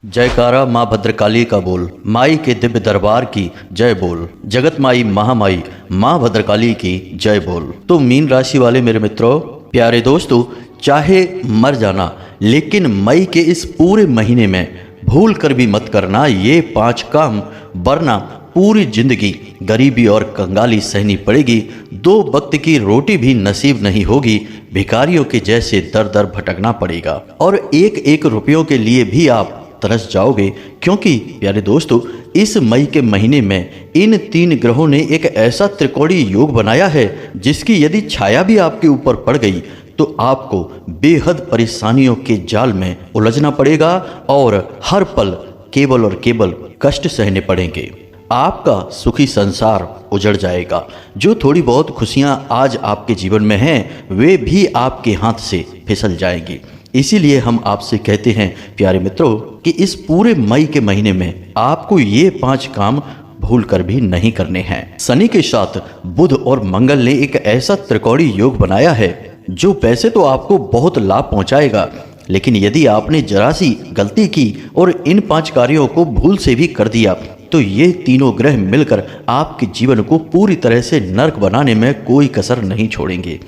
जयकारा माँ भद्रकाली का बोल, माई के दिव्य दरबार की जय बोल, जगत माई महामाई माँ भद्रकाली की जय बोल। तो मीन राशि वाले मेरे मित्रों, प्यारे दोस्तों, चाहे मर जाना लेकिन मई के इस पूरे महीने में भूल कर भी मत करना ये 5 काम, वरना पूरी जिंदगी गरीबी और कंगाली सहनी पड़ेगी। 2 वक्त की रोटी भी नसीब नहीं होगी, भिखारियों के जैसे दर दर भटकना पड़ेगा और एक एक रुपयों के लिए भी आप तरस जाओगे। क्योंकि प्यारे दोस्तों, इस मई के महीने में इन 3 ग्रहों ने एक ऐसा त्रिकोणीय योग बनाया है जिसकी यदि छाया भी आपके ऊपर पड़ गई तो आपको बेहद परेशानियों के जाल में उलझना पड़ेगा और हर पल केवल और केवल कष्ट सहने पड़ेंगे। आपका सुखी संसार उजड़ जाएगा। जो थोड़ी बहुत खुशियां आज आपके जीवन में हैं वे भी आपके हाथ से फिसल जाएंगी। इसीलिए हम आपसे कहते हैं प्यारे मित्रों कि इस पूरे मई के महीने में आपको ये 5 काम भूल कर भी नहीं करने हैं। शनि के साथ बुध और मंगल ने एक ऐसा त्रिकोणीय योग बनाया है जो वैसे तो आपको बहुत लाभ पहुंचाएगा, लेकिन यदि आपने जरा सी गलती की और इन 5 कार्यों को भूल से भी कर दिया तो ये तीनों ग्रह मिलकर आपके जीवन को पूरी तरह से नर्क बनाने में कोई कसर नहीं छोड़ेंगे।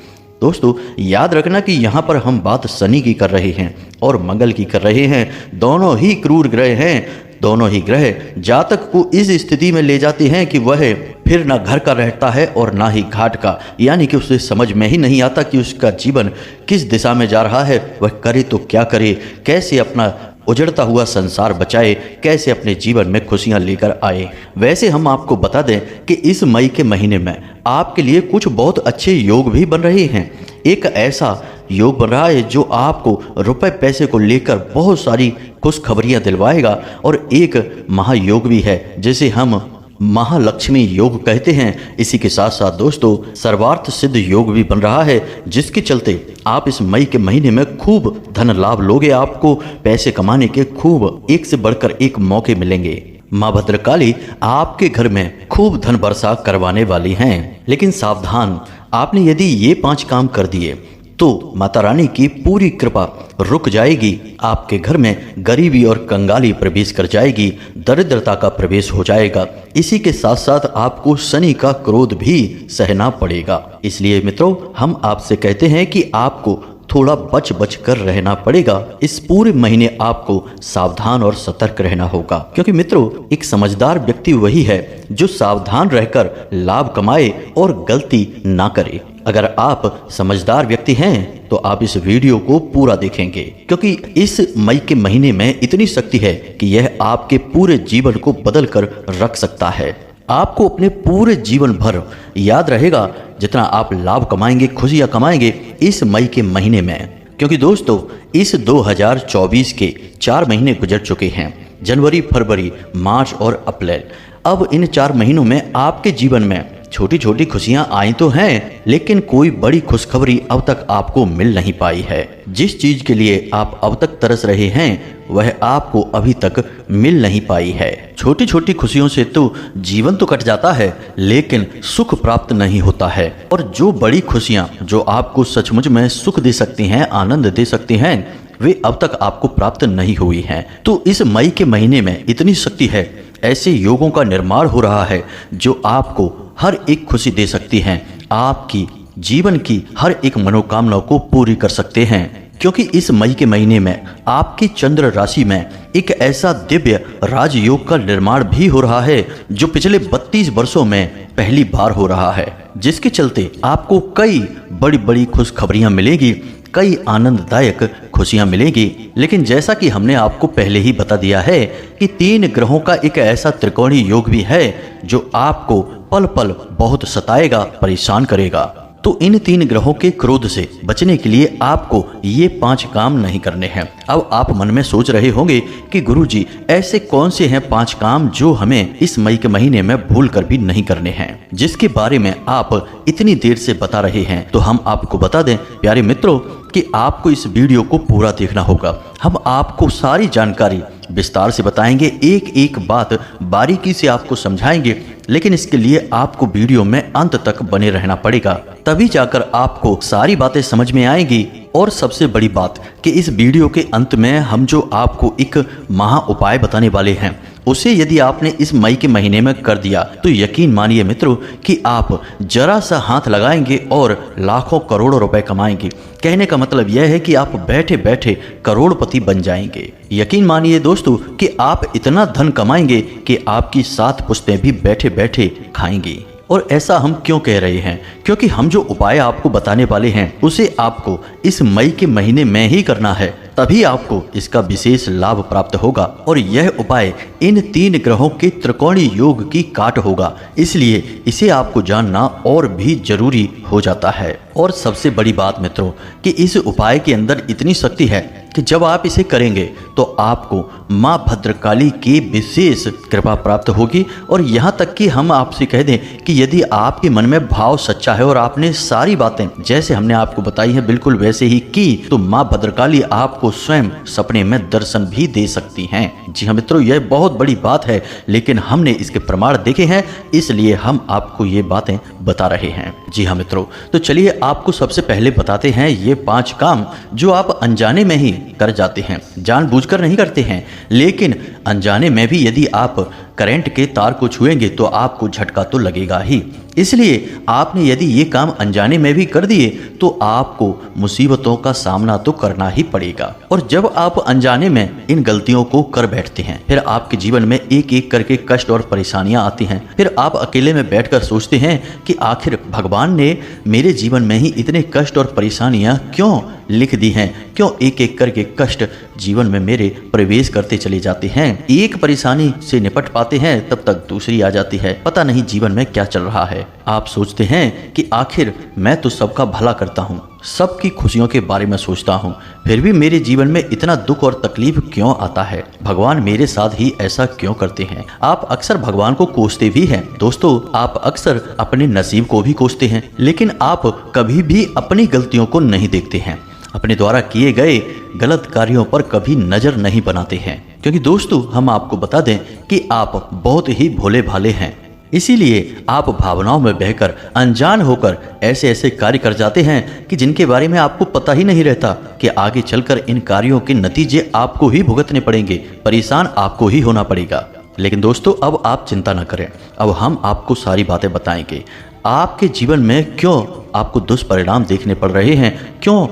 दोस्तों, याद रखना कि यहाँ पर हम बात शनि की कर रहे हैं और मंगल की कर रहे हैं। दोनों ही क्रूर ग्रह हैं। दोनों ही ग्रह जातक को इस स्थिति में ले जाते हैं कि वह फिर ना घर का रहता है और ना ही घाट का, यानी कि उसे समझ में ही नहीं आता कि उसका जीवन किस दिशा में जा रहा है, वह करे तो क्या करे, कैसे अपना उजड़ता हुआ संसार बचाए, कैसे अपने जीवन में खुशियां लेकर आए। वैसे हम आपको बता दें कि इस मई के महीने में आपके लिए कुछ बहुत अच्छे योग भी बन रहे हैं। एक ऐसा योग बन रहा है जो आपको रुपए पैसे को लेकर बहुत सारी खुशखबरियां दिलवाएगा और एक महायोग भी है जिसे हम महालक्ष्मी योग कहते हैं। इसी के साथ साथ दोस्तों, सर्वार्थ सिद्ध योग भी बन रहा है जिसके चलते आप इस मई के महीने में खूब धन लाभ लोगे। आपको पैसे कमाने के खूब एक से बढ़कर एक मौके मिलेंगे। माँ भद्रकाली आपके घर में खूब धन वर्षा करवाने वाली हैं। लेकिन सावधान, आपने यदि ये 5 काम कर दिए तो माता रानी की पूरी कृपा रुक जाएगी। आपके घर में गरीबी और कंगाली प्रवेश कर जाएगी, दरिद्रता का प्रवेश हो जाएगा। इसी के साथ साथ आपको शनि का क्रोध भी सहना पड़ेगा। इसलिए मित्रों, हम आपसे कहते हैं कि आपको थोड़ा बच बच कर रहना पड़ेगा। इस पूरे महीने आपको सावधान और सतर्क रहना होगा, क्योंकि मित्रों, एक समझदार व्यक्ति वही है जो सावधान रहकर लाभ कमाए और गलती ना करे। अगर आप समझदार व्यक्ति हैं तो आप इस वीडियो को पूरा देखेंगे, क्योंकि इस मई के महीने में इतनी शक्ति है कि यह आपके पूरे जीवन को बदल कर रख सकता है। आपको अपने पूरे जीवन भर याद रहेगा जितना आप लाभ कमाएंगे, खुशियां कमाएंगे इस मई के महीने में। क्योंकि दोस्तों, इस 2024 के 4 महीने गुजर चुके हैं, जनवरी, फरवरी, मार्च और अप्रैल। अब इन 4 महीनों में आपके जीवन में छोटी छोटी खुशियां आई तो हैं, लेकिन कोई बड़ी खुशखबरी अब तक आपको मिल नहीं पाई है। जिस चीज के लिए आप अब तक तरस रहे हैं वह आपको अभी तक मिल नहीं पाई है। छोटी छोटी खुशियों से तो जीवन तो कट जाता है, लेकिन सुख प्राप्त नहीं होता है। और जो बड़ी खुशियां जो आपको सचमुच में सुख दे सकती हैं, आनंद दे सकती हैं, वे अब तक आपको प्राप्त नहीं हुई हैं। तो इस मई के महीने में इतनी शक्ति है, ऐसे योगों का निर्माण हो रहा है जो आपको हर एक खुशी दे सकती हैं, आपकी जीवन की हर एक मनोकामना को पूरी कर सकते हैं। क्योंकि इस मई के महीने में आपकी चंद्र राशि में एक ऐसा दिव्य राजयोग का निर्माण भी हो रहा है जो पिछले 32 वर्षों में पहली बार हो रहा है, जिसके चलते आपको कई बड़ी बड़ी खुशखबरियां मिलेगी, कई आनंददायक खुशियां मिलेगी। लेकिन जैसा कि हमने आपको पहले ही बता दिया है कि 3 ग्रहों का एक ऐसा त्रिकोणीय योग भी है जो आपको पल पल बहुत सताएगा, परेशान करेगा। तो इन 3 ग्रहों के क्रोध से बचने के लिए आपको ये 5 काम नहीं करने हैं। अब आप मन में सोच रहे होंगे कि गुरुजी, ऐसे कौन से हैं 5 काम जो हमें इस मई के महीने में भूल कर भी नहीं करने हैं, जिसके बारे में आप इतनी देर से बता रहे हैं। तो हम आपको बता दें प्यारे मित्रों कि आपको इस वीडियो को पूरा देखना होगा। हम आपको सारी जानकारी विस्तार से बताएंगे, एक एक बात बारीकी से आपको समझाएंगे, लेकिन इसके लिए आपको वीडियो में अंत तक बने रहना पड़ेगा। तभी जाकर आपको सारी बातें समझ में आएंगी और सबसे बड़ी बात कि इस वीडियो के अंत में हम जो आपको एक महा उपाय बताने वाले हैं, उसे यदि आपने इस मई के महीने में कर दिया तो यकीन मानिए मित्रों कि आप जरा सा हाथ लगाएंगे और लाखों करोड़ों रुपए कमाएंगे। कहने का मतलब यह है कि आप बैठे बैठे करोड़पति बन जाएंगे। यकीन मानिए दोस्तों कि आप इतना धन कमाएंगे कि आपकी 7 पुश्तें भी बैठे बैठे खाएंगी। और ऐसा हम क्यों कह रहे हैं? क्योंकि हम जो उपाय आपको बताने वाले हैं उसे आपको इस मई के महीने में ही करना है, तभी आपको इसका विशेष लाभ प्राप्त होगा। और यह उपाय इन 3 ग्रहों के त्रिकोणीय योग की काट होगा, इसलिए इसे आपको जानना और भी जरूरी हो जाता है। और सबसे बड़ी बात मित्रों कि इस उपाय के अंदर इतनी शक्ति है कि जब आप इसे करेंगे तो आपको माँ भद्रकाली की विशेष कृपा प्राप्त होगी। और यहाँ तक कि हम आपसे कह दें कि यदि आपके मन में भाव सच्चा है और आपने सारी बातें जैसे हमने आपको बताई है बिल्कुल वैसे ही की, तो माँ भद्रकाली आपको स्वयं सपने में दर्शन भी दे सकती हैं। जी हाँ मित्रों, यह बहुत बड़ी बात है, लेकिन हमने इसके प्रमाण देखे हैं, इसलिए हम आपको ये बातें बता रहे हैं। जी हाँ मित्रों, तो चलिए आपको सबसे पहले बताते हैं ये 5 काम जो आप अनजाने में ही कर जाते हैं, जानबूझकर नहीं करते हैं, लेकिन अनजाने में भी यदि आप करंट के तार को छुएंगे तो आपको झटका तो लगेगा ही। इसलिए आपने यदि ये काम अनजाने में भी कर दिए तो आपको मुसीबतों का सामना तो करना ही पड़ेगा। और जब आप अनजाने में इन गलतियों को कर बैठते हैं, फिर आपके जीवन में एक एक करके कष्ट और परेशानियां आती हैं। फिर आप अकेले में बैठकर सोचते हैं कि आखिर भगवान ने मेरे जीवन में ही इतने कष्ट और परेशानियां क्यों लिख दी हैं, क्यों एक एक करके कष्ट जीवन में मेरे प्रवेश करते चले जाते हैं। एक परेशानी से निपट पाते हैं तब तक दूसरी आ जाती है, पता नहीं जीवन में क्या चल रहा है। आप सोचते हैं कि आखिर मैं तो सबका भला करता हूँ, सबकी खुशियों के बारे में सोचता हूँ, फिर भी मेरे जीवन में इतना दुख और तकलीफ क्यों आता है, भगवान मेरे साथ ही ऐसा क्यों करते हैं। आप अक्सर भगवान को कोसते भी हैं दोस्तों, आप अक्सर अपने नसीब को भी कोसते हैं, लेकिन आप कभी भी अपनी गलतियों को नहीं देखते हैं, अपने द्वारा किए गए गलत कार्यों पर कभी नजर नहीं बनाते हैं। क्योंकि दोस्तों हम आपको बता दें कि आप बहुत ही भोले भाले हैं, इसीलिए आप भावनाओं में बहकर अनजान होकर ऐसे ऐसे कार्य कर जाते हैं कि जिनके बारे में आपको पता ही नहीं रहता कि आगे चलकर इन कार्यों के नतीजे आपको ही भुगतने पड़ेंगे, परेशान आपको ही होना पड़ेगा। लेकिन दोस्तों अब आप चिंता न करें, अब हम आपको सारी बातें बताएंगे। आपके जीवन में क्यों आपको दुष्परिणाम देखने पड़ रहे हैं, क्यों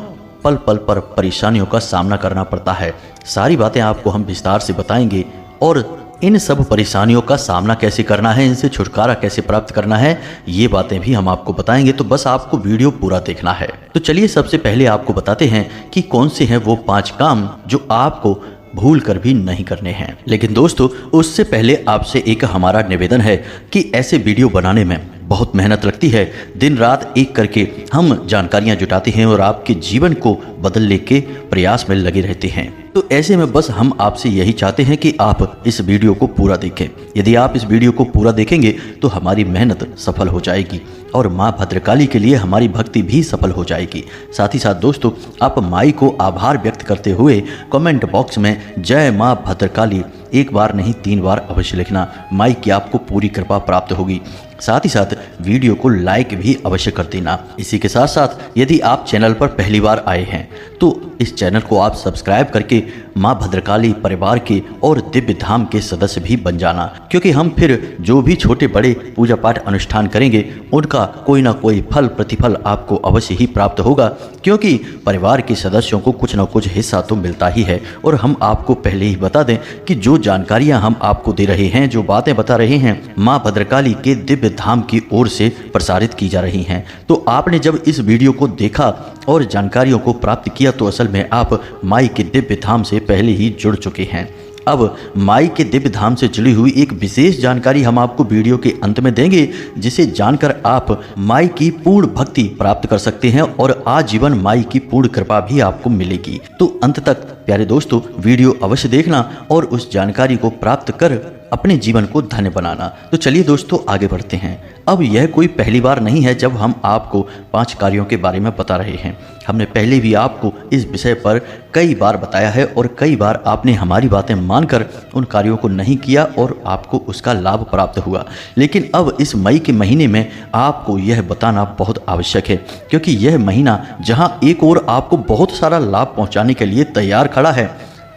पल पल पर परेशानियों का सामना करना पड़ता है, सारी बातें आपको हम विस्तार से बताएंगे। और इन सब परेशानियों का सामना कैसे करना है, इनसे छुटकारा कैसे प्राप्त करना है, ये बातें भी हम आपको बताएंगे। तो बस आपको वीडियो पूरा देखना है। तो चलिए सबसे पहले आपको बताते हैं कि कौन से हैं वो 5 काम जो आपको भूल कर भी नहीं करने हैं। लेकिन दोस्तों उससे पहले आपसे एक हमारा निवेदन है कि ऐसे वीडियो बनाने में बहुत मेहनत लगती है, दिन रात एक करके हम जानकारियां जुटाते हैं और आपके जीवन को बदलने के प्रयास में लगे रहते हैं। तो ऐसे में बस हम आपसे यही चाहते हैं कि आप इस वीडियो को पूरा देखें। यदि आप इस वीडियो को पूरा देखेंगे तो हमारी मेहनत सफल हो जाएगी और माँ भद्रकाली के लिए हमारी भक्ति भी सफल हो जाएगी। साथ ही साथ दोस्तों आप माई को आभार व्यक्त करते हुए कमेंट बॉक्स में जय माँ भद्रकाली एक बार नहीं 3 बार अवश्य लिखना, माई की आपको पूरी कृपा प्राप्त होगी। साथ ही साथ वीडियो को लाइक भी अवश्य कर देना। इसी के साथ साथ यदि आप चैनल पर पहली बार आए हैं तो इस चैनल को आप सब्सक्राइब करके माँ भद्रकाली परिवार के और दिव्य धाम के सदस्य भी बन जाना, क्योंकि हम फिर जो भी छोटे बड़े पूजा पाठ अनुष्ठान करेंगे उनका कोई ना कोई फल प्रतिफल आपको अवश्य ही प्राप्त होगा, क्योंकि परिवार के सदस्यों को कुछ ना कुछ हिस्सा तो मिलता ही है। और हम आपको पहले ही बता दें कि जो जानकारियां हम आपको दे रहे हैं, जो बातें बता रहे हैं, माँ भद्रकाली के दिव्य धाम की ओर से प्रसारित की जा रही हैं। तो आपने जब इस वीडियो को देखा और जानकारियों को प्राप्त किया तो असल में आप माई के दिव्य धाम से पहले ही जुड़ चुके हैं। अब माई के दिव्य धाम से जुड़ी हुई एक विशेष जानकारी हम आपको वीडियो के अंत में देंगे, जिसे जानकर आप माई की पूर्ण भक्ति प्राप्त कर सकते हैं और आजीवन माई की पूर्ण कृपा भी आपको मिलेगी। तो अंत तक प्यारे दोस्तों, वीडियो अवश्य देखना और उस जानकारी को प्राप्त कर अपने जीवन को धन्य बनाना। तो चलिए दोस्तों आगे बढ़ते हैं। अब यह कोई पहली बार नहीं है जब हम आपको 5 कार्यों के बारे में बता रहे हैं। हमने पहले भी आपको इस विषय पर कई बार बताया है और कई बार आपने हमारी बातें मानकर उन कार्यों को नहीं किया और आपको उसका लाभ प्राप्त हुआ। लेकिन अब इस मई के महीने में आपको यह बताना बहुत आवश्यक है, क्योंकि यह महीना जहां एक ओर आपको बहुत सारा लाभ पहुंचाने के लिए तैयार खड़ा है,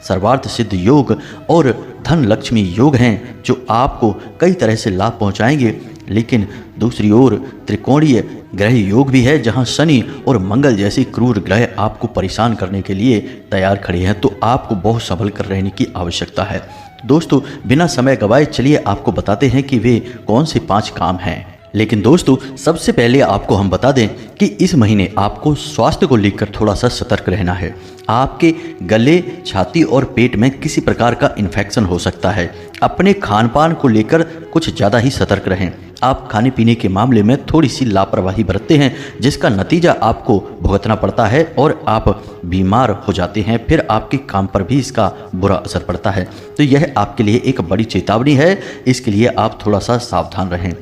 सर्वार्थ सिद्ध योग और धन लक्ष्मी योग हैं जो आपको कई तरह से लाभ पहुंचाएंगे, लेकिन दूसरी ओर त्रिकोणीय ग्रह योग भी है जहां शनि और मंगल जैसी क्रूर ग्रह आपको परेशान करने के लिए तैयार खड़े हैं। तो आपको बहुत संभल कर रहने की आवश्यकता है। दोस्तों बिना समय गवाए चलिए आपको बताते हैं कि वे कौन से 5 काम हैं। लेकिन दोस्तों सबसे पहले आपको हम बता दें कि इस महीने आपको स्वास्थ्य को लेकर थोड़ा सा सतर्क रहना है। आपके गले, छाती और पेट में किसी प्रकार का इन्फेक्शन हो सकता है। अपने खान पान को लेकर कुछ ज़्यादा ही सतर्क रहें। आप खाने पीने के मामले में थोड़ी सी लापरवाही बरतते हैं, जिसका नतीजा आपको भुगतना पड़ता है और आप बीमार हो जाते हैं। फिर आपके काम पर भी इसका बुरा असर पड़ता है। तो यह आपके लिए एक बड़ी चेतावनी है, इसके लिए आप थोड़ा सा सावधान रहें।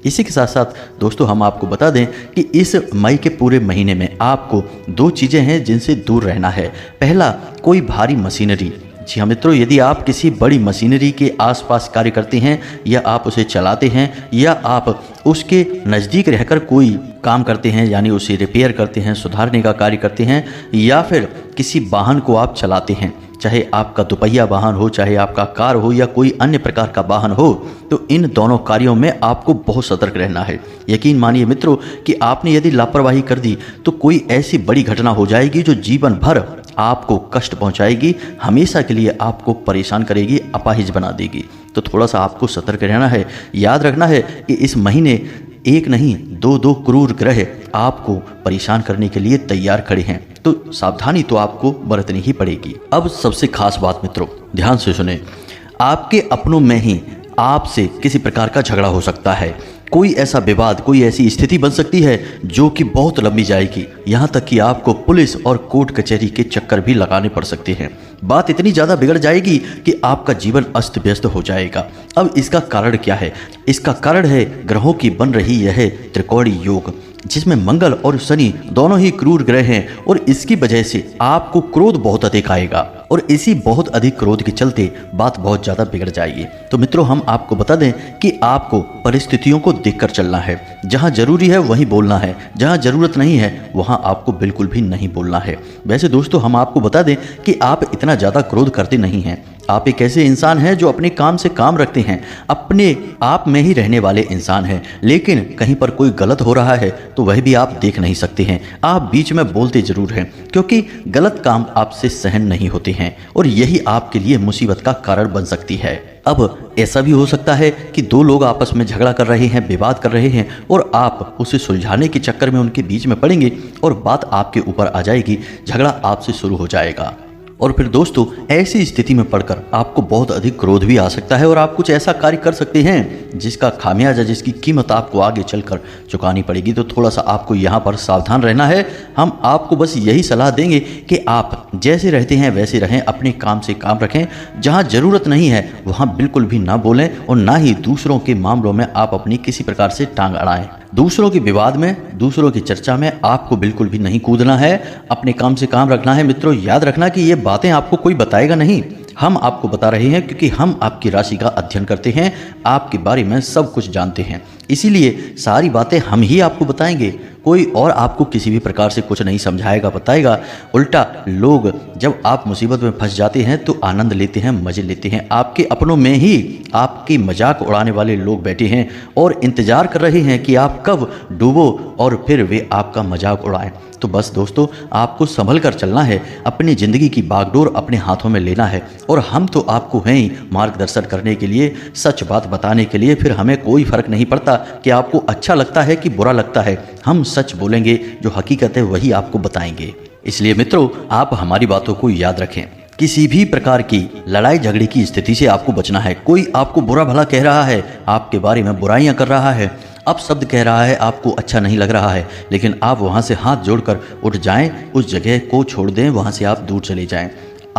इसी के साथ साथ दोस्तों हम आपको बता दें कि इस मई के पूरे महीने में आपको 2 चीज़ें हैं जिनसे दूर रहना है। पहला, कोई भारी मशीनरी। जी हाँ मित्रों, यदि आप किसी बड़ी मशीनरी के आसपास कार्य करते हैं या आप उसे चलाते हैं या आप उसके नज़दीक रहकर कोई काम करते हैं, यानी उसे रिपेयर करते हैं, सुधारने का कार्य करते हैं, या फिर किसी वाहन को आप चलाते हैं, चाहे आपका दुपहिया वाहन हो, चाहे आपका कार हो या कोई अन्य प्रकार का वाहन हो, तो इन दोनों कार्यों में आपको बहुत सतर्क रहना है। यकीन मानिए मित्रों कि आपने यदि लापरवाही कर दी तो कोई ऐसी बड़ी घटना हो जाएगी जो जीवन भर आपको कष्ट पहुंचाएगी, हमेशा के लिए आपको परेशान करेगी, अपाहिज बना देगी। तो थोड़ा सा आपको सतर्क रहना है। याद रखना है कि इस महीने एक नहीं 2 क्रूर ग्रह आपको परेशान करने के लिए तैयार खड़े हैं। तो सावधानी तो आपको बरतनी ही पड़ेगी। अब सबसे खास बात मित्रों, ध्यान से सुने। आपके अपनों में ही आपसे किसी प्रकार का झगड़ा हो सकता है। कोई ऐसा विवाद, कोई ऐसी स्थिति बन सकती है जो कि बहुत लंबी जाएगी, यहाँ तक कि आपको पुलिस और कोर्ट कचहरी के चक्कर भी लगाने पड़ सकते हैं। बात इतनी ज़्यादा बिगड़ जाएगी कि आपका जीवन अस्त व्यस्त हो जाएगा। अब इसका कारण क्या है? इसका कारण है ग्रहों की बन रही यह त्रिकोणीय योग, जिसमें मंगल और शनि दोनों ही क्रूर ग्रह हैं और इसकी वजह से आपको क्रोध बहुत अधिक आएगा और इसी बहुत अधिक क्रोध के चलते बात बहुत ज़्यादा बिगड़ जाएगी। तो मित्रों हम आपको बता दें कि आपको परिस्थितियों को देखकर चलना है। जहां जरूरी है वहीं बोलना है, जहां जरूरत नहीं है वहां आपको बिल्कुल भी नहीं बोलना है। वैसे दोस्तों हम आपको बता दें कि आप इतना ज़्यादा क्रोध करते नहीं हैं। आप एक ऐसे इंसान हैं जो अपने काम से काम रखते हैं, अपने आप में ही रहने वाले इंसान हैं, लेकिन कहीं पर कोई गलत हो रहा है तो वह भी आप देख नहीं सकते हैं। आप बीच में बोलते जरूर हैं, क्योंकि गलत काम आपसे सहन नहीं होते हैं और यही आपके लिए मुसीबत का कारण बन सकती है। अब ऐसा भी हो सकता है कि 2 लोग आपस में झगड़ा कर रहे हैं, विवाद कर रहे हैं और आप उसे सुलझाने के चक्कर में उनके बीच में पड़ेंगे और बात आपके ऊपर आ जाएगी, झगड़ा आपसे शुरू हो जाएगा। और फिर दोस्तों ऐसी स्थिति में पड़कर आपको बहुत अधिक क्रोध भी आ सकता है और आप कुछ ऐसा कार्य कर सकते हैं जिसका खामियाजा, जिसकी कीमत आपको आगे चलकर चुकानी पड़ेगी। तो थोड़ा सा आपको यहाँ पर सावधान रहना है। हम आपको बस यही सलाह देंगे कि आप जैसे रहते हैं वैसे रहें, अपने काम से काम रखें, जहाँ ज़रूरत नहीं है वहाँ बिल्कुल भी ना बोलें और ना ही दूसरों के मामलों में आप अपनी किसी प्रकार से टांग अड़ाएं। दूसरों के विवाद में, दूसरों की चर्चा में आपको बिल्कुल भी नहीं कूदना है, अपने काम से काम रखना है। मित्रों याद रखना कि ये बातें आपको कोई बताएगा नहीं, हम आपको बता रहे हैं क्योंकि हम आपकी राशि का अध्ययन करते हैं, आपके बारे में सब कुछ जानते हैं, इसीलिए सारी बातें हम ही आपको बताएंगे। कोई और आपको किसी भी प्रकार से कुछ नहीं समझाएगा, बताएगा। उल्टा लोग जब आप मुसीबत में फंस जाते हैं तो आनंद लेते हैं, मजे लेते हैं। आपके अपनों में ही आपकी मजाक उड़ाने वाले लोग बैठे हैं और इंतजार कर रहे हैं कि आप कब डूबो और फिर वे आपका मजाक उड़ाएं। तो बस दोस्तों आपको संभल कर चलना है, अपनी ज़िंदगी की बागडोर अपने हाथों में लेना है और हम तो आपको हैं ही मार्गदर्शन करने के लिए, सच बात बताने के लिए। फिर हमें कोई फ़र्क नहीं पड़ता कि आपको अच्छा लगता है कि बुरा लगता है, हम सच बोलेंगे, जो हकीकत है वही आपको बताएंगे। इसलिए मित्रों आप हमारी बातों को याद रखें। किसी भी प्रकार की लड़ाई झगड़े की स्थिति से आपको बचना है। कोई आपको बुरा भला कह रहा है, आपके बारे में बुराइयां कर रहा है, अपशब्द कह रहा है, आपको अच्छा नहीं लग रहा है, लेकिन आप वहां से हाथ जोड़कर उठ जाएं, उस जगह को छोड़ दें, वहां से आप दूर चले जाएं।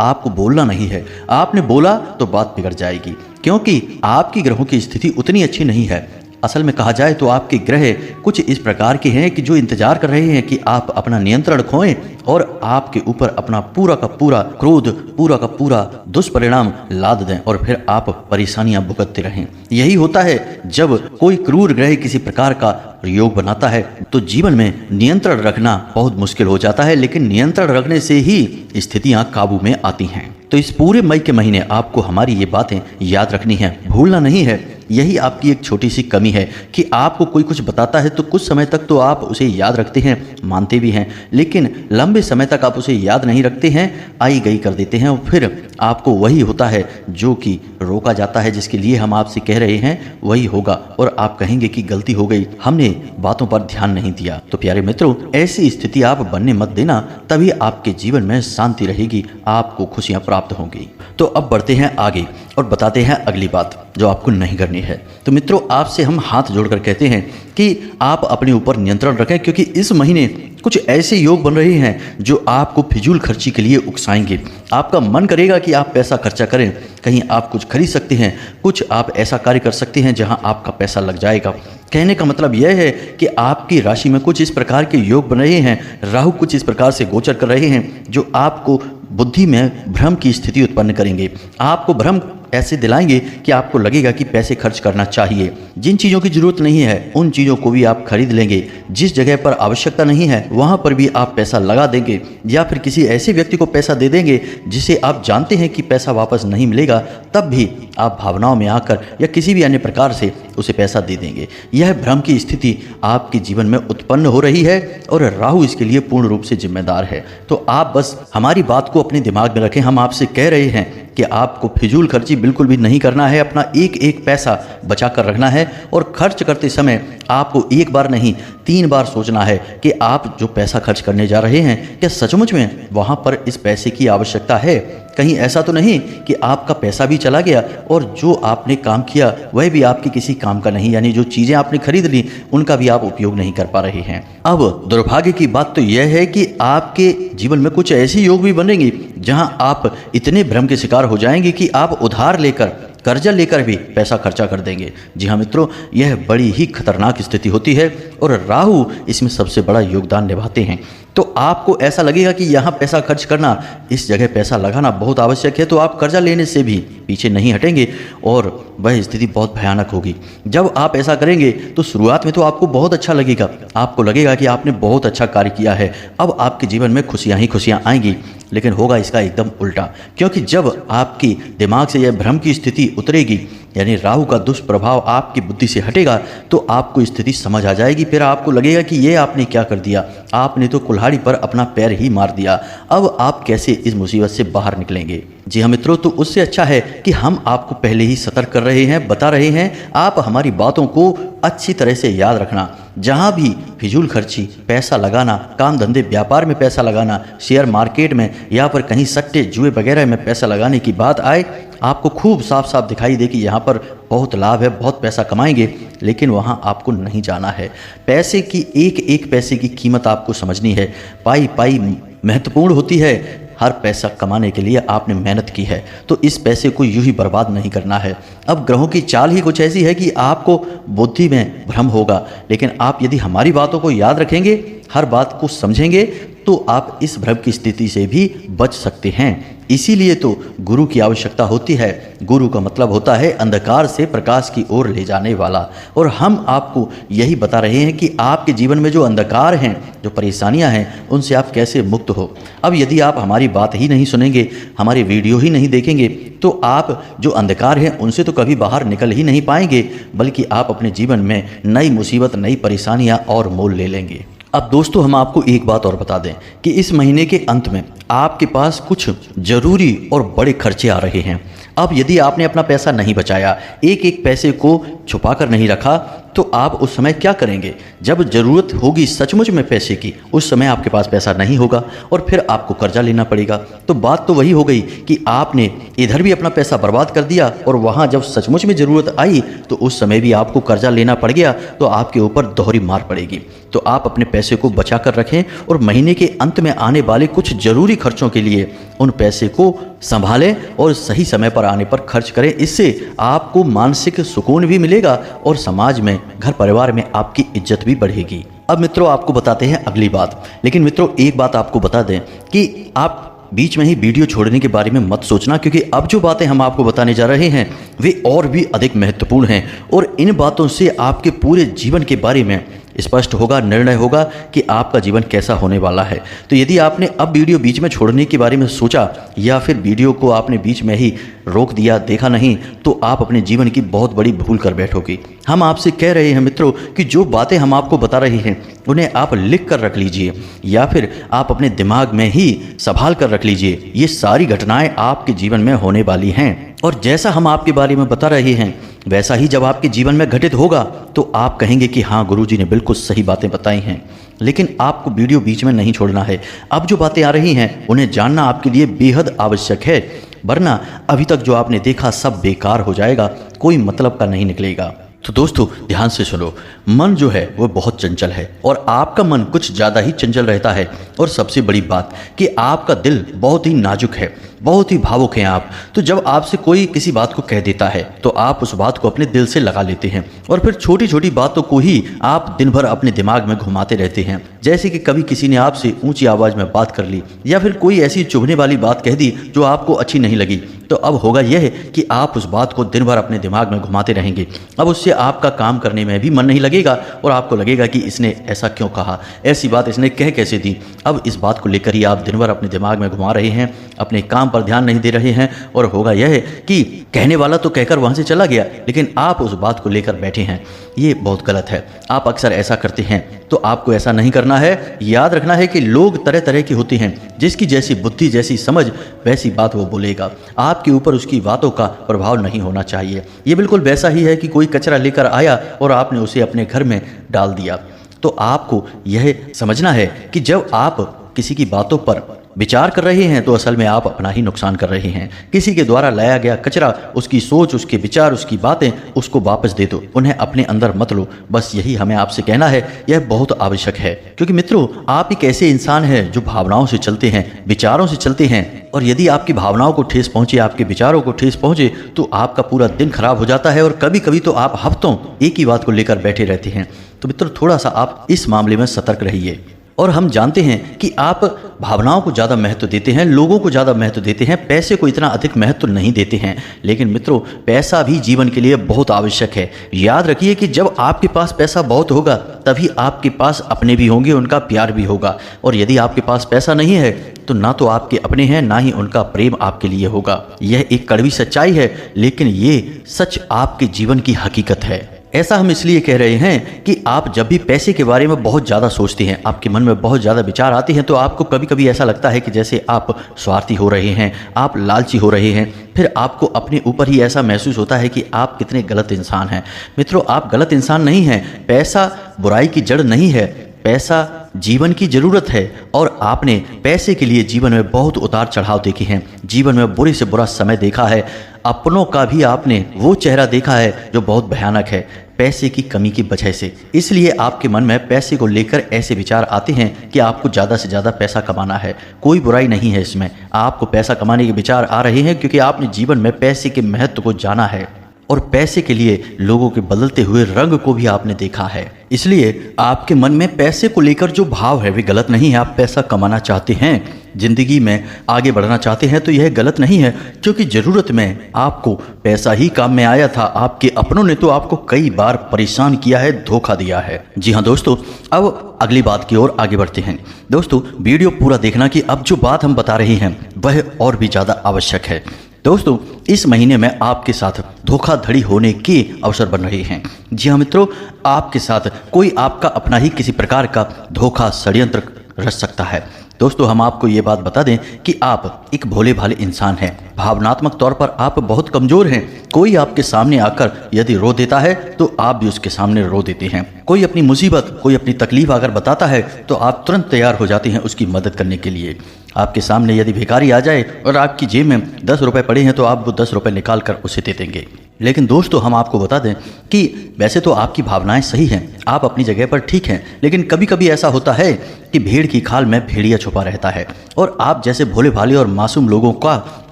आपको बोलना नहीं है। आपने बोला तो बात बिगड़ जाएगी, क्योंकि आपकी ग्रहों की स्थिति उतनी अच्छी नहीं है। असल में कहा जाए तो आपके ग्रह कुछ इस प्रकार के हैं कि जो इंतजार कर रहे हैं कि आप अपना नियंत्रण खोएं और आपके ऊपर अपना पूरा का पूरा क्रोध, पूरा का पूरा दुष्परिणाम लाद दें और फिर आप परेशानियां भुगतते रहें। यही होता है जब कोई क्रूर ग्रह किसी प्रकार का योग बनाता है तो जीवन में नियंत्रण रखना बहुत मुश्किल हो जाता है, लेकिन नियंत्रण रखने से ही स्थितियां काबू में आती हैं। तो इस पूरे मई के महीने आपको हमारी ये बातें याद रखनी है, भूलना नहीं है। यही आपकी एक छोटी सी कमी है कि आपको कोई कुछ बताता है तो कुछ समय तक तो आप उसे याद रखते हैं, मानते भी हैं, लेकिन लंबे समय तक आप उसे याद नहीं रखते हैं, आई गई कर देते हैं और फिर आपको वही होता है जो कि रोका जाता है, जिसके लिए हम आपसे कह रहे हैं वही होगा और आप कहेंगे कि गलती हो गई, हमने बातों पर ध्यान नहीं दिया। तो प्यारे मित्रों, ऐसी स्थिति आप बनने मत देना, तभी आपके जीवन में शांति रहेगी, आपको खुशियां प्राप्त होंगी। तो अब बढ़ते हैं आगे और बताते हैं अगली बात जो आपको नहीं करनी है। तो मित्रों, आपसे हम हाथ जोड़कर कहते हैं कि आप अपने ऊपर नियंत्रण रखें, क्योंकि इस महीने कुछ ऐसे योग बन रहे हैं जो आपको फिजूल खर्ची के लिए उकसाएंगे। आपका मन करेगा कि आप पैसा खर्चा करें, कहीं आप कुछ खरीद सकते हैं, कुछ आप ऐसा कार्य कर सकते हैं जहां आपका पैसा लग जाएगा। कहने का मतलब यह है कि आपकी राशि में कुछ इस प्रकार के योग बन रहे हैं, राहु कुछ इस प्रकार से गोचर कर रहे हैं जो आपको बुद्धि में भ्रम की स्थिति उत्पन्न करेंगे। आपको भ्रम ऐसे दिलाएंगे कि आपको लगेगा कि पैसे खर्च करना चाहिए। जिन चीज़ों की जरूरत नहीं है उन चीज़ों को भी आप खरीद लेंगे, जिस जगह पर आवश्यकता नहीं है वहाँ पर भी आप पैसा लगा देंगे, या फिर किसी ऐसे व्यक्ति को पैसा दे देंगे जिसे आप जानते हैं कि पैसा वापस नहीं मिलेगा, तब भी आप भावनाओं में आकर या किसी भी अन्य प्रकार से उसे पैसा दे देंगे। यह भ्रम की स्थिति आपके जीवन में उत्पन्न हो रही है और राहु इसके लिए पूर्ण रूप से जिम्मेदार है। तो आप बस हमारी बात को अपने दिमाग में रखें। हम आपसे कह रहे हैं कि आपको फिजूल खर्ची बिल्कुल भी नहीं करना है, अपना एक एक पैसा बचा कर रखना है और खर्च करते समय आपको एक बार नहीं 3 बार सोचना है कि आप जो पैसा खर्च करने जा रहे हैं क्या सचमुच में वहाँ पर इस पैसे की आवश्यकता है। कहीं ऐसा तो नहीं कि आपका पैसा भी चला गया और जो आपने काम किया वह भी आपके किसी काम का नहीं, यानी जो चीज़ें आपने खरीद ली उनका भी आप उपयोग नहीं कर पा रहे हैं। अब दुर्भाग्य की बात तो यह है कि आपके जीवन में कुछ ऐसे योग भी बनेंगे जहां आप इतने भ्रम के शिकार हो जाएंगे कि आप उधार लेकर, कर्जा लेकर भी पैसा खर्चा कर देंगे। जी हाँ मित्रों, यह बड़ी ही खतरनाक स्थिति होती है और राहु इसमें सबसे बड़ा योगदान निभाते हैं। तो आपको ऐसा लगेगा कि यहाँ पैसा खर्च करना, इस जगह पैसा लगाना बहुत आवश्यक है, तो आप कर्जा लेने से भी पीछे नहीं हटेंगे और वह स्थिति बहुत भयानक होगी। जब आप ऐसा करेंगे तो शुरुआत में तो आपको बहुत अच्छा लगेगा, आपको लगेगा कि आपने बहुत अच्छा कार्य किया है, अब आपके जीवन में खुशियाँ ही खुशियाँ आएंगी। लेकिन होगा इसका एकदम उल्टा, क्योंकि जब आपकी दिमाग से यह भ्रम की स्थिति उतरेगी, यानी राहु का दुष्प्रभाव आपकी बुद्धि से हटेगा, तो आपको स्थिति समझ आ जाएगी। फिर आपको लगेगा कि ये आपने क्या कर दिया, आपने तो कुल्हाड़ी पर अपना पैर ही मार दिया, अब आप कैसे इस मुसीबत से बाहर निकलेंगे। जी हाँ मित्रों, तो उससे अच्छा है कि हम आपको पहले ही सतर्क कर रहे हैं, बता रहे हैं। आप हमारी बातों को अच्छी तरह से याद रखना। जहाँ भी फिजूल खर्ची, पैसा लगाना, काम धंधे व्यापार में पैसा लगाना, शेयर मार्केट में या फिर कहीं सट्टे जुए वगैरह में पैसा लगाने की बात आए, आपको खूब साफ साफ दिखाई दे कि यहाँ पर बहुत लाभ है, बहुत पैसा कमाएंगे, लेकिन वहाँ आपको नहीं जाना है। पैसे की एक एक पैसे की कीमत आपको समझनी है। पाई पाई महत्वपूर्ण होती है। हर पैसा कमाने के लिए आपने मेहनत की है, तो इस पैसे को यूं ही बर्बाद नहीं करना है। अब ग्रहों की चाल ही कुछ ऐसी है कि आपको बुद्धि में भ्रम होगा, लेकिन आप यदि हमारी बातों को याद रखेंगे, हर बात को समझेंगे, तो आप इस भ्रम की स्थिति से भी बच सकते हैं। इसीलिए तो गुरु की आवश्यकता होती है। गुरु का मतलब होता है अंधकार से प्रकाश की ओर ले जाने वाला, और हम आपको यही बता रहे हैं कि आपके जीवन में जो अंधकार हैं, जो परेशानियां हैं, उनसे आप कैसे मुक्त हो। अब यदि आप हमारी बात ही नहीं सुनेंगे, हमारी वीडियो ही नहीं देखेंगे, तो आप जो अंधकार हैं उनसे तो कभी बाहर निकल ही नहीं पाएंगे, बल्कि आप अपने जीवन में नई मुसीबत, नई परेशानियां और मोल ले लेंगे। अब दोस्तों, हम आपको एक बात और बता दें कि इस महीने के अंत में आपके पास कुछ जरूरी और बड़े खर्चे आ रहे हैं। अब यदि आपने अपना पैसा नहीं बचाया, एक एक पैसे को छुपा कर नहीं रखा, तो आप उस समय क्या करेंगे? जब ज़रूरत होगी सचमुच में पैसे की, उस समय आपके पास पैसा नहीं होगा और फिर आपको कर्जा लेना पड़ेगा। तो बात तो वही हो गई कि आपने इधर भी अपना पैसा बर्बाद कर दिया और वहाँ जब सचमुच में ज़रूरत आई तो उस समय भी आपको कर्जा लेना पड़ गया, तो आपके ऊपर दोहरी मार पड़ेगी। तो आप अपने पैसे को बचा कर रखें और महीने के अंत में आने वाले कुछ ज़रूरी खर्चों के लिए उन पैसे को संभालें और सही समय पर आने पर खर्च करें। इससे आपको मानसिक सुकून भी मिलेगा और समाज में, घर परिवार में आपकी इज्जत भी बढ़ेगी। अब मित्रों आपको बताते हैं अगली बात। लेकिन मित्रों एक बात आपको बता दें कि आप बीच में ही वीडियो छोड़ने के बारे में मत सोचना, क्योंकि अब जो बातें हम आपको बताने जा रहे हैं वे और भी अधिक महत्वपूर्ण हैं और इन बातों से आपके पूरे जीवन के बारे में स्पष्ट होगा, निर्णय होगा कि आपका जीवन कैसा होने वाला है। तो यदि आपने अब वीडियो बीच में छोड़ने के बारे में सोचा या फिर वीडियो को आपने बीच में ही रोक दिया, देखा नहीं, तो आप अपने जीवन की बहुत बड़ी भूल कर बैठोगे। हम आपसे कह रहे हैं मित्रों कि जो बातें हम आपको बता रहे हैं उन्हें आप लिख कर रख लीजिए या फिर आप अपने दिमाग में ही संभाल कर रख लीजिए। ये सारी घटनाएं आपके जीवन में होने वाली हैं और जैसा हम आपके बारे में बता रहे हैं वैसा ही जब आपके जीवन में घटित होगा तो आप कहेंगे कि हाँ, गुरुजी ने बिल्कुल सही बातें बताई हैं। लेकिन आपको वीडियो बीच में नहीं छोड़ना है। अब जो बातें आ रही हैं उन्हें जानना आपके लिए बेहद आवश्यक है, वरना अभी तक जो आपने देखा सब बेकार हो जाएगा, कोई मतलब का नहीं निकलेगा। तो दोस्तों ध्यान से सुनो, मन जो है वो बहुत चंचल है और आपका मन कुछ ज़्यादा ही चंचल रहता है। और सबसे बड़ी बात कि आपका दिल बहुत ही नाजुक है, बहुत ही भावुक हैं आप। तो जब आपसे कोई किसी बात को कह देता है तो आप उस बात को अपने दिल से लगा लेते हैं और फिर छोटी छोटी बातों को ही आप दिन भर अपने दिमाग में घुमाते रहते हैं। जैसे कि कभी किसी ने आपसे ऊंची आवाज़ में बात कर ली या फिर कोई ऐसी चुभने वाली बात कह दी जो आपको अच्छी नहीं लगी, तो अब होगा यह कि आप उस बात को दिन भर अपने दिमाग में घुमाते रहेंगे। अब उससे आपका काम करने में भी मन नहीं लगेगा और आपको लगेगा कि इसने ऐसा क्यों कहा, ऐसी बात इसने कह कैसे दी। अब इस बात को लेकर ही आप दिन भर अपने दिमाग में घुमा रहे हैं, अपने काम पर ध्यान नहीं दे रहे हैं और होगा यह कि कहने वाला तो कहकर वहां से चला गया लेकिन आप उस बात को लेकर बैठे हैं। ये बहुत गलत है। आप अक्सर ऐसा करते हैं, तो आपको ऐसा नहीं करना है। याद रखना है कि लोग तरह तरह के होते हैं, जिसकी जैसी बुद्धि, जैसी समझ, वैसी बात वो बोलेगा। आपके ऊपर उसकी बातों का प्रभाव नहीं होना चाहिए। ये बिल्कुल वैसा ही है कि कोई कचरा लेकर आया और आपने उसे अपने घर में डाल दिया। तो आपको यह समझना है कि जब आप किसी की बातों पर विचार कर रहे हैं तो असल में आप अपना ही नुकसान कर रहे हैं। किसी के द्वारा लाया गया कचरा, उसकी सोच, उसके विचार, उसकी बातें, उसको वापस दे दो, उन्हें अपने अंदर मत लो। बस यही हमें आपसे कहना है। यह बहुत आवश्यक है, क्योंकि मित्रों आप एक ऐसे इंसान हैं जो भावनाओं से चलते हैं, विचारों से चलते हैं। और यदि आपकी भावनाओं को ठेस पहुंचे, आपके विचारों को ठेस पहुंचे, तो आपका पूरा दिन खराब हो जाता है और कभी कभी तो आप हफ्तों एक ही बात को लेकर बैठे रहते हैं। तो मित्रों थोड़ा सा आप इस मामले में सतर्क रहिए। और हम जानते हैं कि आप भावनाओं को ज़्यादा महत्व देते हैं, लोगों को ज़्यादा महत्व देते हैं, पैसे को इतना अधिक महत्व नहीं देते हैं। लेकिन मित्रों पैसा भी जीवन के लिए बहुत आवश्यक है। याद रखिए कि जब आपके पास पैसा बहुत होगा तभी आपके पास अपने भी होंगे, उनका प्यार भी होगा। और यदि आपके पास पैसा नहीं है तो ना तो आपके अपने हैं, ना ही उनका प्रेम आपके लिए होगा। यह एक कड़वी सच्चाई है, लेकिन ये सच आपके जीवन की हकीकत है। ऐसा हम इसलिए कह रहे हैं कि आप जब भी पैसे के बारे में बहुत ज़्यादा सोचते हैं, आपके मन में बहुत ज़्यादा विचार आते हैं, तो आपको कभी कभी ऐसा लगता है कि जैसे आप स्वार्थी हो रहे हैं, आप लालची हो रहे हैं। फिर आपको अपने ऊपर ही ऐसा महसूस होता है कि आप कितने गलत इंसान हैं। मित्रों आप गलत इंसान नहीं हैं। पैसा बुराई की जड़ नहीं है, पैसा जीवन की ज़रूरत है। और आपने पैसे के लिए जीवन में बहुत उतार चढ़ाव देखे हैं, जीवन में बुरे से बुरा समय देखा है, अपनों का भी आपने वो चेहरा देखा है जो बहुत भयानक है पैसे की कमी की वजह से। इसलिए आपके मन में पैसे को लेकर ऐसे विचार आते हैं कि आपको ज़्यादा से ज़्यादा पैसा कमाना है। कोई बुराई नहीं है इसमें, आपको पैसा कमाने के विचार आ रहे हैं क्योंकि आपने जीवन में पैसे के महत्व को जाना है और पैसे के लिए लोगों के बदलते हुए रंग को भी आपने देखा है। इसलिए आपके मन में पैसे को लेकर जो भाव है वे गलत नहीं है। आप पैसा कमाना चाहते हैं, जिंदगी में आगे बढ़ना चाहते हैं, तो यह गलत नहीं है, क्योंकि ज़रूरत में आपको पैसा ही काम में आया था। आपके अपनों ने तो आपको कई बार परेशान किया है, धोखा दिया है। जी हाँ दोस्तों, अब अगली बात की ओर आगे बढ़ते हैं। दोस्तों वीडियो पूरा देखना कि अब जो बात हम बता रहे हैं वह और भी ज़्यादा आवश्यक है। दोस्तों इस महीने में आपके साथ धोखाधड़ी होने के अवसर बन रहे हैं। जी हाँ मित्रों, आपके साथ कोई आपका अपना ही किसी प्रकार का धोखा षड्यंत्र रच सकता है। दोस्तों हम आपको ये बात बता दें कि आप एक भोले भाले इंसान हैं, भावनात्मक तौर पर आप बहुत कमज़ोर हैं। कोई आपके सामने आकर यदि रो देता है तो आप भी उसके सामने रो देते हैं। कोई अपनी मुसीबत, कोई अपनी तकलीफ अगर बताता है तो आप तुरंत तैयार हो जाते हैं उसकी मदद करने के लिए। आपके सामने यदि भिखारी आ जाए और आपकी जेब में 10 रुपए पड़े हैं तो आप वो 10 रुपए निकाल कर उसे दे देंगे। लेकिन दोस्तों हम आपको बता दें कि वैसे तो आपकी भावनाएं सही हैं, आप अपनी जगह पर ठीक हैं, लेकिन कभी कभी ऐसा होता है कि भेड़ की खाल में भेड़िया छुपा रहता है और आप जैसे भोले भाले और मासूम लोगों का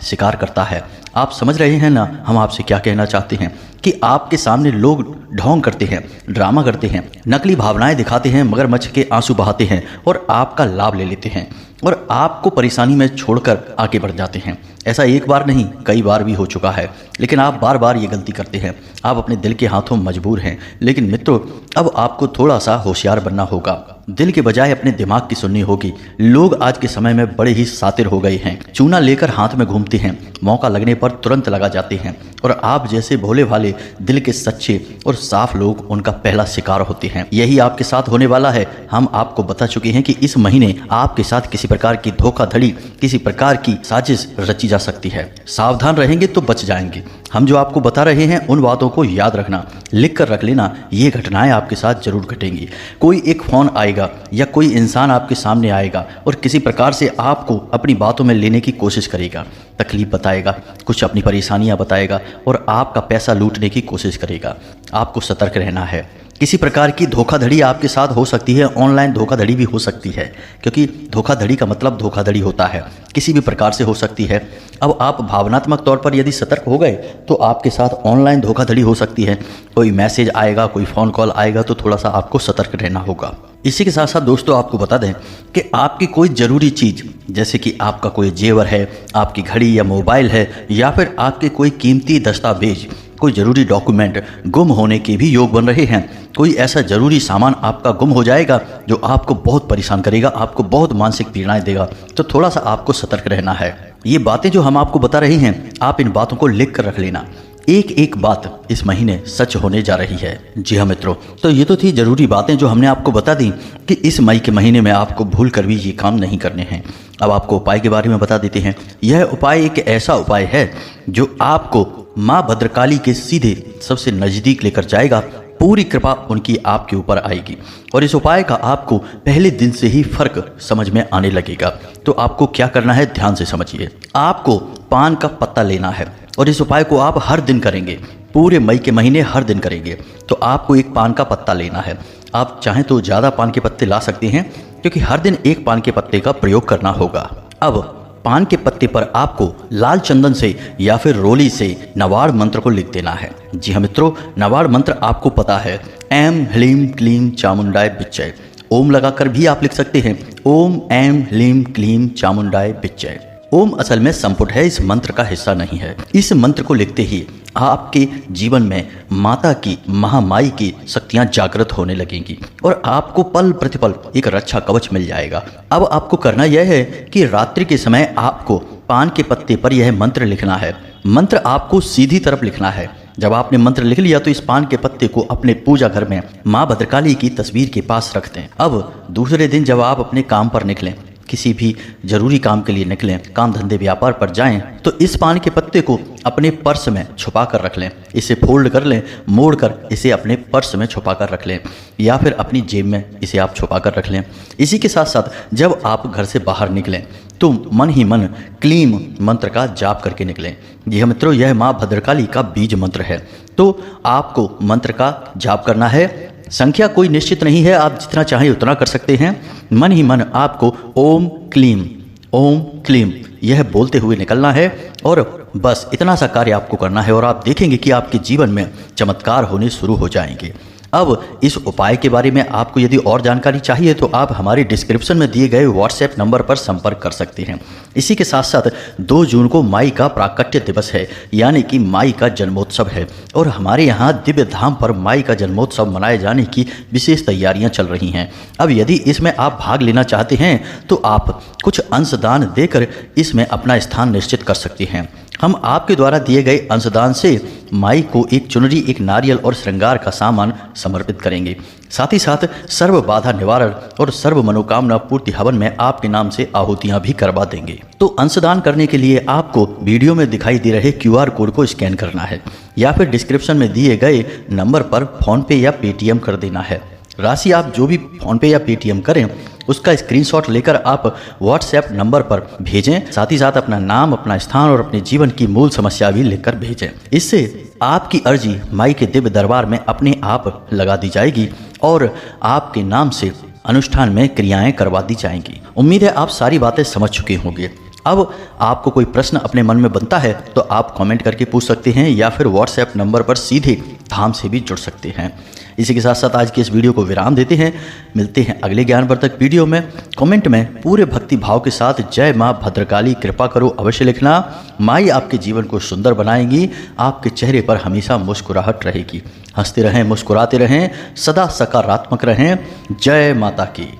शिकार करता है। आप समझ रहे हैं ना हम आपसे क्या कहना चाहते हैं कि आपके सामने लोग ढोंग करते हैं, ड्रामा करते हैं, नकली भावनाएं दिखाते हैं, मगरमच्छ के आंसू बहाते हैं और आपका लाभ ले लेते हैं और आपको परेशानी में छोड़कर आगे बढ़ जाते हैं। ऐसा एक बार नहीं कई बार भी हो चुका है, लेकिन आप बार बार ये गलती करते हैं। आप अपने दिल के हाथों मजबूर हैं। लेकिन मित्रों अब आपको थोड़ा सा होशियार बनना होगा, दिल के बजाय अपने दिमाग की सुननी होगी। लोग आज के समय में बड़े ही शातिर हो गए हैं, चूना लेकर हाथ में घूमते हैं, मौका लगने पर तुरंत लगा जाते हैं और आप जैसे भोले भाले दिल के सच्चे और साफ लोग उनका पहला शिकार होते हैं। यही आपके साथ होने वाला है। हम आपको बता चुके हैं कि इस महीने आपके साथ किसी प्रकार की धोखाधड़ी, किसी प्रकार की साजिश रची जा सकती है। सावधान रहेंगे तो बच जाएंगे। हम जो आपको बता रहे हैं उन बातों को याद रखना, लिख कर रख लेना। ये घटनाएं आपके साथ जरूर घटेंगी। कोई एक फोन आएगा या कोई इंसान आपके सामने आएगा और किसी प्रकार से आपको अपनी बातों में लेने की कोशिश करेगा, तकलीफ बताएगा, कुछ अपनी परेशानियां बताएगा और आपका पैसा लूटने की कोशिश करेगा। आपको सतर्क रहना है। किसी प्रकार की धोखाधड़ी आपके साथ हो सकती है, ऑनलाइन धोखाधड़ी भी हो सकती है, क्योंकि धोखाधड़ी का मतलब धोखाधड़ी होता है, किसी भी प्रकार से हो सकती है। अब आप भावनात्मक तौर पर यदि सतर्क हो गए तो आपके साथ ऑनलाइन धोखाधड़ी हो सकती है। कोई मैसेज आएगा, कोई फ़ोन कॉल आएगा तो थोड़ा सा आपको सतर्क रहना होगा। इसी के साथ साथ दोस्तों आपको बता दें कि आपकी कोई ज़रूरी चीज़, जैसे कि आपका कोई जेवर है, आपकी घड़ी या मोबाइल है, या फिर आपके कोई कीमती दस्तावेज, कोई ज़रूरी डॉक्यूमेंट गुम होने के भी योग बन रहे हैं। कोई ऐसा ज़रूरी सामान आपका गुम हो जाएगा जो आपको बहुत परेशान करेगा, आपको बहुत मानसिक पीड़ाएं देगा, तो थोड़ा सा आपको सतर्क रहना है। ये बातें जो हम आपको बता रहे हैं आप इन बातों को लिख कर रख लेना। एक एक बात इस महीने सच होने जा रही है। जी हाँ मित्रों, तो ये तो थी ज़रूरी बातें जो हमने आपको बता दी कि इस मई के महीने में आपको भूल कर भी ये काम नहीं करने हैं। अब आपको उपाय के बारे में बता देते हैं। यह उपाय एक ऐसा उपाय है जो आपको माँ भद्रकाली के सीधे सबसे नज़दीक लेकर जाएगा। पूरी कृपा उनकी आपके ऊपर आएगी और इस उपाय का आपको पहले दिन से ही फर्क समझ में आने लगेगा। तो आपको क्या करना है, ध्यान से समझिए। आपको पान का पत्ता लेना है और इस उपाय को आप हर दिन करेंगे, पूरे मई के महीने हर दिन करेंगे। तो आपको एक पान का पत्ता लेना है। आप चाहें तो ज़्यादा पान के पत्ते ला सकते हैं, क्योंकि हर दिन एक पान के पत्ते का प्रयोग करना होगा। अब पान के पत्ते पर आपको लाल चंदन से या फिर रोली से नवाड़ मंत्र को लिख देना है। जी हाँ मित्रों, नवाड़ मंत्र आपको पता है, ऐम ह्लीम क्लीम चामुंडाय बिच्चय। ओम लगाकर भी आप लिख सकते हैं, ओम ऐम ह्लीम क्लीम चामुंडाय बिच्चय। ओम असल में संपुट है, इस मंत्र का हिस्सा नहीं है। इस मंत्र को लिखते ही आपके जीवन में माता की, महामाई की शक्तियां जागृत होने लगेंगी और आपको पल प्रतिपल एक रक्षा कवच मिल जाएगा। अब आपको करना यह है कि रात्रि के समय आपको पान के पत्ते पर यह मंत्र लिखना है। मंत्र आपको सीधी तरफ लिखना है। जब आपने मंत्र लिख लिया तो इस पान के पत्ते को अपने पूजा घर में माँ भद्रकाली की तस्वीर के पास रख दें। अब दूसरे दिन जब आप अपने काम पर निकलें, किसी भी जरूरी काम के लिए निकलें, काम धंधे व्यापार पर जाएं, तो इस पान के पत्ते को अपने पर्स में छुपा कर रख लें। इसे फोल्ड कर लें, मोड़ कर इसे अपने पर्स में छुपा कर रख लें या फिर अपनी जेब में इसे आप छुपा कर रख लें। इसी के साथ साथ जब आप घर से बाहर निकलें तो मन ही मन क्लीम मंत्र का जाप करके निकलें। जी हाँ मित्रों, यह माँ भद्रकाली का बीज मंत्र है। तो आपको मंत्र का जाप करना है। संख्या कोई निश्चित नहीं है, आप जितना चाहें उतना कर सकते हैं। मन ही मन आपको ओम क्लीम यह बोलते हुए निकलना है और बस इतना सा कार्य आपको करना है और आप देखेंगे कि आपके जीवन में चमत्कार होने शुरू हो जाएंगे। अब इस उपाय के बारे में आपको यदि और जानकारी चाहिए तो आप हमारे डिस्क्रिप्शन में दिए गए व्हाट्सएप नंबर पर संपर्क कर सकते हैं। इसी के साथ साथ 2 जून को माई का प्राकट्य दिवस है, यानी कि माई का जन्मोत्सव है और हमारे यहाँ दिव्य धाम पर माई का जन्मोत्सव मनाए जाने की विशेष तैयारियां चल रही हैं। अब यदि इसमें आप भाग लेना चाहते हैं तो आप कुछ अंशदान देकर इसमें अपना स्थान निश्चित कर सकते हैं। हम आपके द्वारा दिए गए अंशदान से माई को एक चुनरी, एक नारियल और श्रृंगार का सामान समर्पित करेंगे। साथ ही साथ सर्व बाधा निवारण और सर्व मनोकामना पूर्ति हवन में आपके नाम से आहुतियां भी करवा देंगे। तो अंशदान करने के लिए आपको वीडियो में दिखाई दे रहे QR कोड को स्कैन करना है या फिर डिस्क्रिप्शन में दिए गए नंबर पर फोनपे या पेटीएम कर देना है। राशि आप जो भी फोनपे या पेटीएम करें उसका स्क्रीनशॉट लेकर आप व्हाट्सएप नंबर पर भेजें। साथ ही साथ अपना नाम, अपना स्थान और अपने जीवन की मूल समस्या भी लिखकर भेजें। इससे आपकी अर्जी माई के दिव्य दरबार में अपने आप लगा दी जाएगी और आपके नाम से अनुष्ठान में क्रियाएं करवा दी जाएंगी। उम्मीद है आप सारी बातें समझ चुके होंगे। अब आपको कोई प्रश्न अपने मन में बनता है तो आप कमेंट करके पूछ सकते हैं या फिर व्हाट्सएप नंबर पर सीधे धाम से भी जुड़ सकते हैं। इसी के साथ साथ आज की इस वीडियो को विराम देते हैं। मिलते हैं अगले ज्ञानवर्धक वीडियो में। कमेंट में पूरे भक्ति भाव के साथ जय माँ भद्रकाली कृपा करो अवश्य लिखना। माई आपके जीवन को सुंदर बनाएगी, आपके चेहरे पर हमेशा मुस्कुराहट रहेगी। हंसते रहें, मुस्कुराते रहें, सदा सकारात्मक रहें। जय माता की।